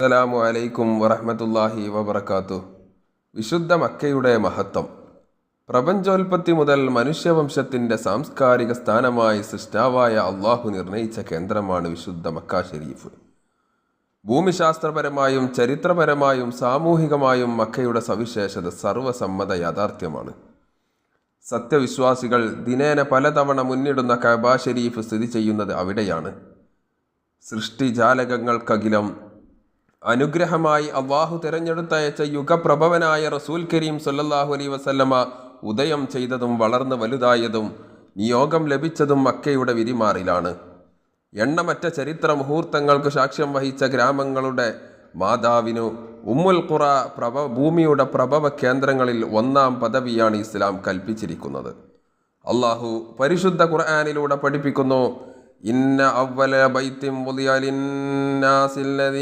അസ്സലാമു അലൈക്കും വറഹ്മത്തുള്ളാഹി വബറകാതുഹു. വിശുദ്ധ മക്കയുടെ മഹത്വം. പ്രപഞ്ചോൽപത്തി മുതൽ മനുഷ്യവംശത്തിൻ്റെ സാംസ്കാരിക സ്ഥാനമായി സൃഷ്ടാവായ അള്ളാഹു നിർണയിച്ച കേന്ദ്രമാണ് വിശുദ്ധ മക്ക ഷരീഫ്. ഭൂമിശാസ്ത്രപരമായും ചരിത്രപരമായും സാമൂഹികമായും മക്കയുടെ സവിശേഷത സർവസമ്മത യാഥാർത്ഥ്യമാണ്. സത്യവിശ്വാസികൾ ദിനേന പലതവണ മുന്നിടുന്ന കഅബ ഷരീഫ് സ്ഥിതി ചെയ്യുന്നത് അവിടെയാണ്. സൃഷ്ടിജാലകങ്ങൾക്കകിലം അനുഗ്രഹമായി അള്ളാഹു തിരഞ്ഞെടുത്തയച്ച യുഗപ്രഭവനായ റസൂൽ കരീം സല്ലല്ലാഹു അലൈഹി വസല്ലമ ഉദയം ചെയ്തതും വളർന്ന് വലുതായതും നിയോഗം ലഭിച്ചതും മക്കയുടെ വിരിമാറിലാണ്. എണ്ണമറ്റ ചരിത്ര മുഹൂർത്തങ്ങൾക്ക് സാക്ഷ്യം വഹിച്ച ഗ്രാമങ്ങളുടെ മാതാവിനു ഉമ്മുൽ ഖുറ ഭൂമിയുടെ പ്രഭവ കേന്ദ്രങ്ങളിൽ ഒന്നാം പദവിയാണ് ഇസ്ലാം കൽപ്പിച്ചിരിക്കുന്നത്. അള്ളാഹു പരിശുദ്ധ ഖുർആനിലൂടെ പഠിപ്പിക്കുന്നു, ഇന്ന അവ്വല ബൈത്തിൻ വുദിഅ ലിന്നാസില്ലദീ